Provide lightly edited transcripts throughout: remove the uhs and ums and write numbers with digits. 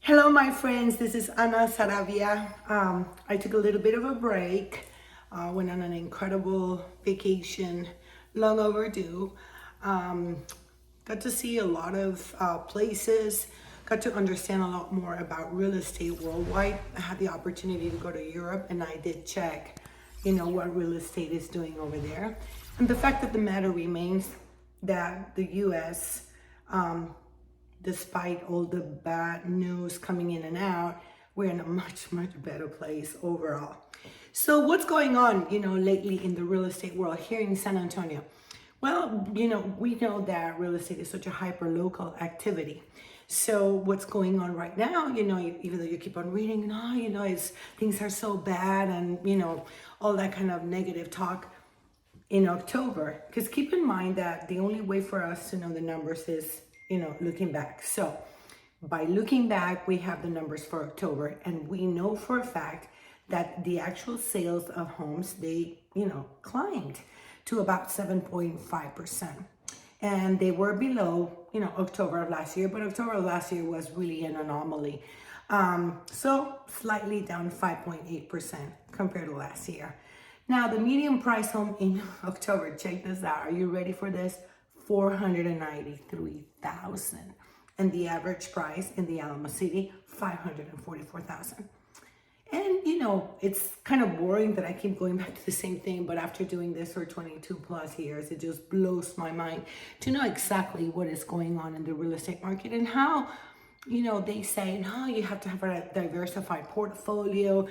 Hello, my friends. This is Ana Saravia. I took a little bit of a break, went on an incredible vacation, long overdue. Um, Got to see a lot of places, got to understand a lot more about real estate worldwide. I had the opportunity to go to Europe and I did check, what real estate is doing over there. And the fact that the matter remains that the US, despite all the bad news coming in and out, we're in a much, much better place overall. So what's going on, lately in the real estate world here in San Antonio? Well, we know that real estate is such a hyper local activity. So what's going on right now, even though you keep on reading, it's things are so bad and, all that kind of negative talk in October. Because keep in mind that the only way for us to know the numbers is, looking back. So by looking back, we have the numbers for October, and we know for a fact that the actual sales of homes, they, climbed to about 7.5%. And they were below, October of last year, but October of last year was really an anomaly. So slightly down 5.8% compared to last year. Now, the median price home in October, check this out. Are you ready for this? 493,000. And the average price in the Alamo City, 544,000. And it's kind of boring that I keep going back to the same thing, but after doing this for 22 plus years, it just blows my mind to know exactly what is going on in the real estate market and how, they say, no, you have to have a diversified portfolio,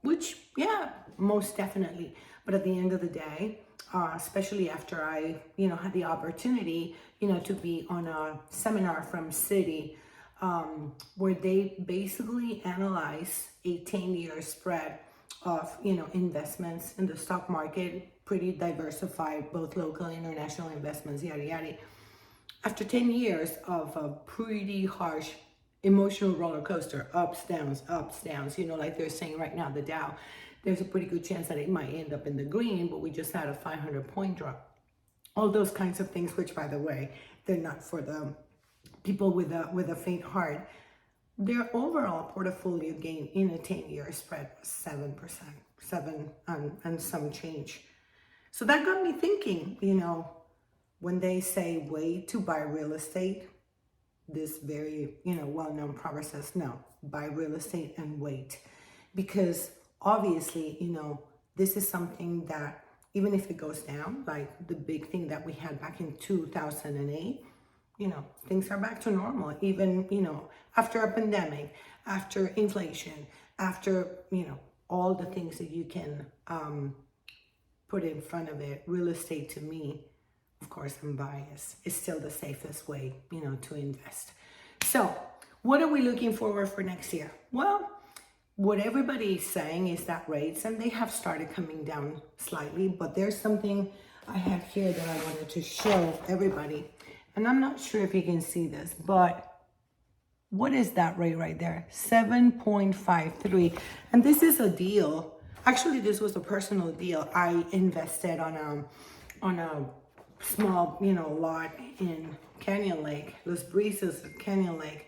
which, yeah, most definitely. But at the end of the day, especially after I, had the opportunity, to be on a seminar from Citi, where they basically analyze a 10-year spread of, investments in the stock market, pretty diversified, both local and international investments, yada, yada. After 10 years of a pretty harsh emotional roller coaster, ups, downs, like they're saying right now, the Dow, there's a pretty good chance that it might end up in the green, but we just had a 500-point drop. All those kinds of things, which, by the way, they're not for the people with a faint heart. Their overall portfolio gain in a 10-year spread was 7%, and some change. So that got me thinking, when they say wait to buy real estate, this very, well-known proverb says, no, buy real estate and wait. Because obviously, this is something that even if it goes down, like the big thing that we had back in 2008, things are back to normal. Even, after a pandemic, after inflation, after, all the things that you can put in front of it, real estate to me, of course, I'm biased, is still the safest way, to invest. So what are we looking forward for next year? Well, what everybody is saying is that rates, and they have started coming down slightly, but there's something I have here that I wanted to show everybody. And I'm not sure if you can see this, but what is that rate right there? 7.53. And this is a deal. Actually, this was a personal deal. I invested on a small, lot in Canyon Lake, Los Brisas at Canyon Lake.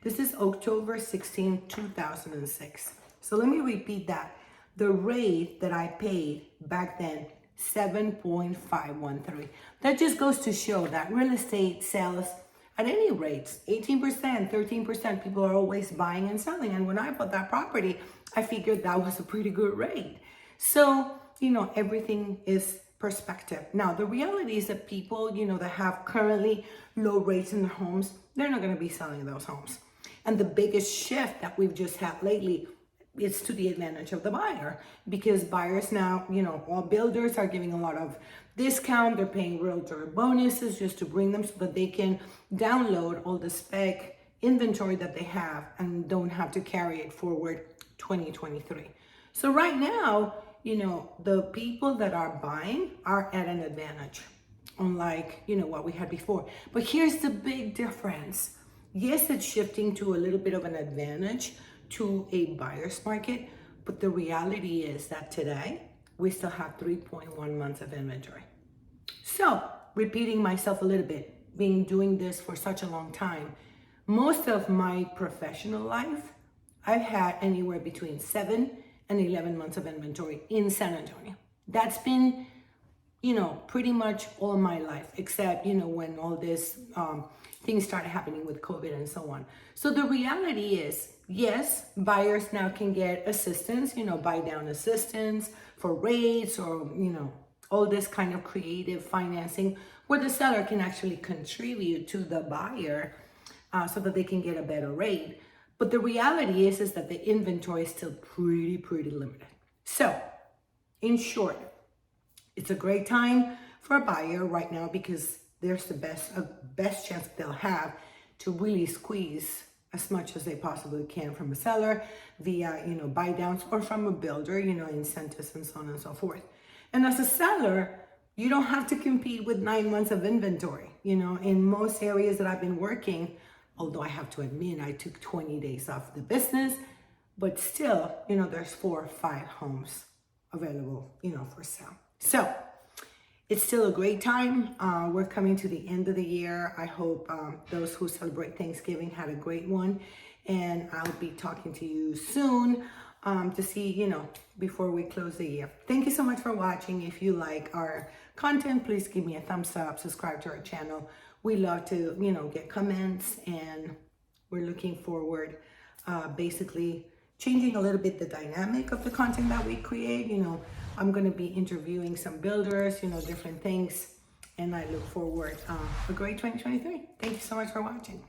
This is October 16, 2006. So let me repeat that. The rate that I paid back then, 7.513. That just goes to show that real estate sales at any rates, 18%, 13%, people are always buying and selling. And when I bought that property, I figured that was a pretty good rate. So, everything is perspective. Now, the reality is that people, that have currently low rates in their homes, they're not going to be selling those homes. And the biggest shift that we've just had lately is to the advantage of the buyer, because buyers now, all builders are giving a lot of discount. They're paying realtor bonuses just to bring them so that they can download all the spec inventory that they have and don't have to carry it forward 2023. So right now, the people that are buying are at an advantage, unlike, what we had before. But here's the big difference. Yes, it's shifting to a little bit of an advantage to a buyer's market, but the reality is that today we still have 3.1 months of inventory. So, repeating myself a little bit, doing this for such a long time, Most of my professional life, I've had anywhere between 7 and 11 months of inventory in San Antonio. That's been, pretty much all my life, except, when all this things started happening with COVID and so on. So the reality is, yes, buyers now can get assistance, buy down assistance for rates or, all this kind of creative financing where the seller can actually contribute to the buyer so that they can get a better rate. But the reality is that the inventory is still pretty limited. So in short, it's a great time for a buyer right now because there's the best chance that they'll have to really squeeze as much as they possibly can from a seller via, buy downs or from a builder, incentives and so on and so forth. And as a seller, you don't have to compete with 9 months of inventory. In most areas that I've been working, although I have to admit I took 20 days off the business, but still, there's 4 or 5 homes available, for sale. So it's still a great time. We're coming to the end of the year. I hope those who celebrate Thanksgiving had a great one. And I'll be talking to you soon to see, before we close the year. Thank you so much for watching. If you like our content, please give me a thumbs up, subscribe to our channel. We love to, get comments, and we're looking forward, basically changing a little bit the dynamic of the content that we create. I'm going to be interviewing some builders, different things, and I look forward a great 2023. Thank you so much for watching.